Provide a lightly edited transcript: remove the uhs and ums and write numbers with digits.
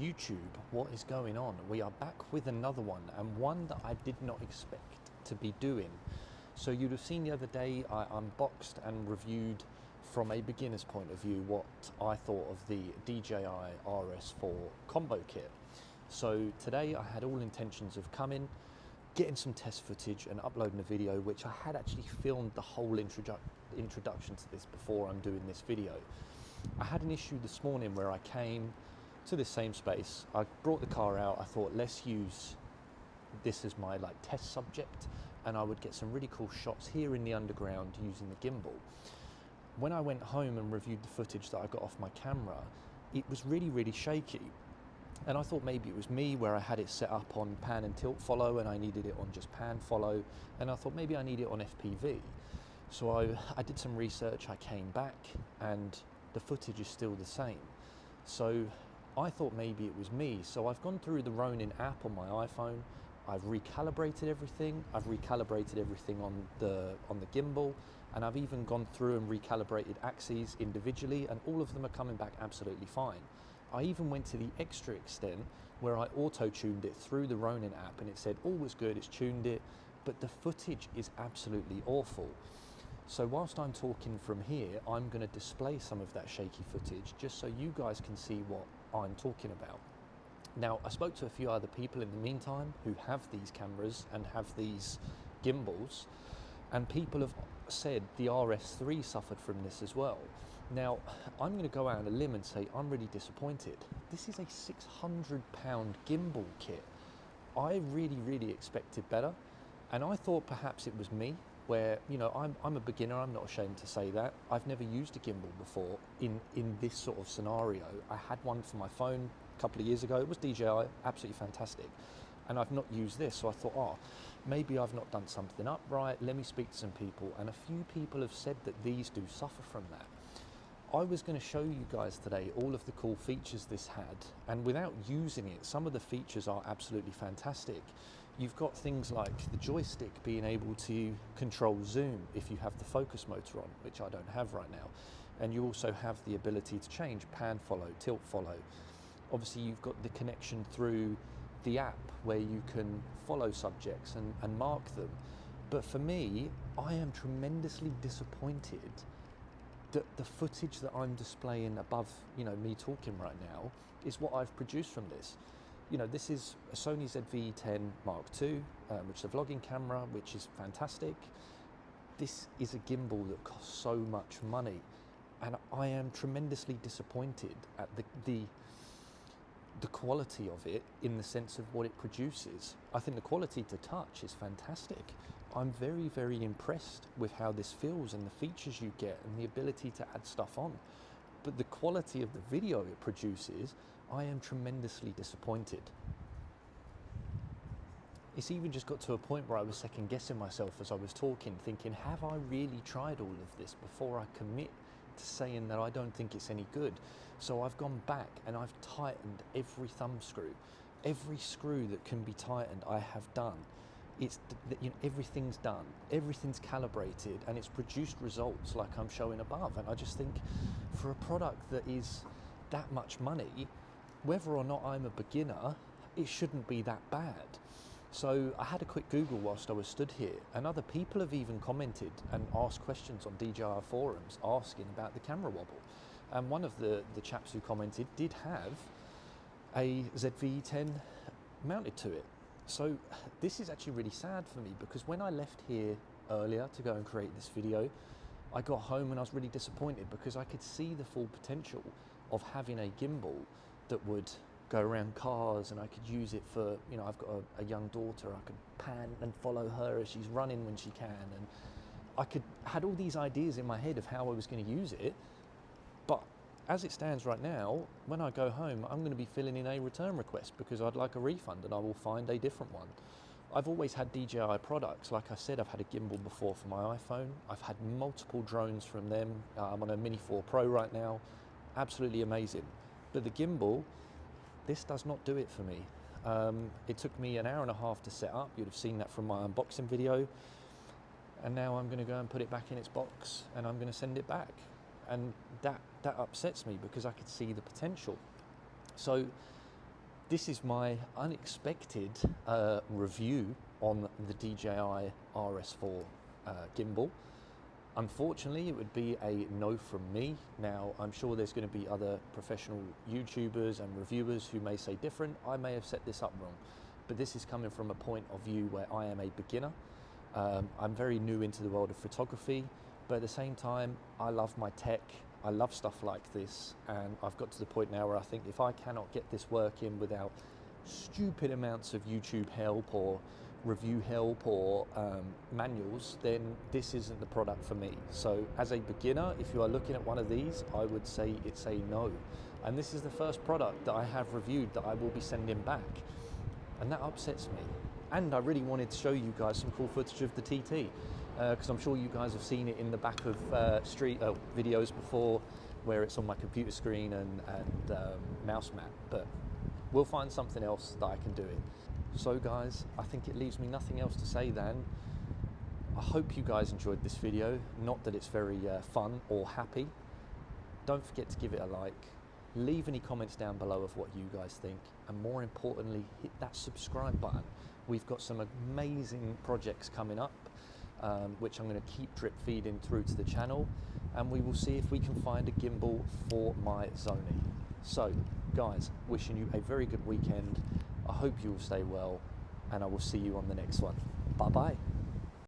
YouTube, what is going on? We are back with another one, and one that I did not expect to be doing. So you'd have seen the other day I unboxed and reviewed from a beginner's point of view what I thought of the DJI RS4 combo kit. So today I had all intentions of coming, getting some test footage and uploading a video, which I had actually filmed the whole introduction to this before I'm doing this video. I had an issue this morning where I came to this same space, I brought the car out, I thought let's use this as my test subject, and I would get some really cool shots here in the underground using the gimbal. When I went home and reviewed the footage that I got off my camera, it was really shaky. And I thought maybe it was me, where I had it set up on pan and tilt follow and I needed it on just pan follow, and I thought maybe I need it on FPV. So I did some research, I came back, and the footage is still the same. So I thought maybe it was me. So I've gone through the Ronin app on my iPhone, I've recalibrated everything, on the gimbal, and I've even gone through and recalibrated axes individually, and all of them are coming back absolutely fine. I even went to the extra extent where I auto-tuned it through the Ronin app, and it said all was good, it's tuned it, but the footage is absolutely awful. So whilst I'm talking from here, I'm going to display some of that shaky footage just so you guys can see what I'm talking about. Now, I spoke to a few other people in the meantime who have these cameras and have these gimbals, and people have said the RS3 suffered from this as well. Now, I'm going to go out on a limb and say I'm really disappointed. This is a 600-pound gimbal kit. I really expected better, and I thought perhaps it was me, where, you know, I'm a beginner, I'm not ashamed to say that. I've never used a gimbal before in this sort of scenario. I had one for my phone a couple of years ago. It was DJI, absolutely fantastic. And I've not used this, so I thought, maybe I've not done something up right. Let me speak to some people. And a few people have said that these do suffer from that. I was going to show you guys today all of the cool features this had, and without using it, some of the features are absolutely fantastic. You've got things like the joystick being able to control zoom if you have the focus motor on, which I don't have right now. And you also have the ability to change pan follow, tilt follow. Obviously you've got the connection through the app where you can follow subjects and mark them. But for me, I am tremendously disappointed that the footage that I'm displaying above, me talking right now, is what I've produced from this. This is a Sony ZV-10 Mark II, which is a vlogging camera, which is fantastic. This is a gimbal that costs so much money, and I am tremendously disappointed at the quality of it, in the sense of what it produces. I think the quality to touch is fantastic. I'm very impressed with how this feels and the features you get and the ability to add stuff on. But the quality of the video it produces, I am tremendously disappointed. It's even just got to a point where I was second guessing myself as I was talking, thinking, have I really tried all of this before I commit to saying that I don't think it's any good? So I've gone back and I've tightened every thumb screw. Every screw that can be tightened, I have done. Everything's done, everything's calibrated, and it's produced results like I'm showing above. And I just think, for a product that is that much money, whether or not I'm a beginner, it shouldn't be that bad. So I had a quick Google whilst I was stood here, and other people have even commented and asked questions on DJI forums asking about the camera wobble. And one of the chaps who commented did have a ZV-10 mounted to it. So this is actually really sad for me, because when I left here earlier to go and create this video, I got home and I was really disappointed, because I could see the full potential of having a gimbal that would go around cars, and I could use it for, I've got a young daughter, I could pan and follow her as she's running when she can, and had all these ideas in my head of how I was going to use it. But as it stands right now, when I go home, I'm going to be filling in a return request because I'd like a refund, and I will find a different one. I've always had DJI products. Like I said, I've had a gimbal before for my iPhone. I've had multiple drones from them. I'm on a Mini 4 Pro right now. Absolutely amazing. But the gimbal, this does not do it for me. It took me an hour and a half to set up. You'd have seen that from my unboxing video. And now I'm going to go and put it back in its box, and I'm going to send it back. And that upsets me, because I could see the potential. So This is my unexpected review on the DJI RS4 gimbal. Unfortunately, it would be a no from me. Now, I'm sure there's going to be other professional YouTubers and reviewers who may say different. I may have set this up wrong, but this is coming from a point of view where I am a beginner. I'm very new into the world of photography, but at the same time, I love my tech. I love stuff like this, and I've got to the point now where I think if I cannot get this working without stupid amounts of YouTube help or review help or manuals, then this isn't the product for me. So as a beginner, if you are looking at one of these, I would say it's a no. And this is the first product that I have reviewed that I will be sending back, and that upsets me. And I really wanted to show you guys some cool footage of the TT, because I'm sure you guys have seen it in the back of street videos before, where it's on my computer screen and mouse mat, but we'll find something else that I can do it. So guys, I think it leaves me nothing else to say than I hope you guys enjoyed this video. Not that it's very fun or happy. Don't forget to give it a like, leave any comments down below of what you guys think, and more importantly, hit that subscribe button. We've got some amazing projects coming up, which I'm going to keep drip feeding through to the channel, and we will see if we can find a gimbal for my Zoni. So guys, wishing you a very good weekend. I hope you will stay well, and I will see you on the next one. Bye bye.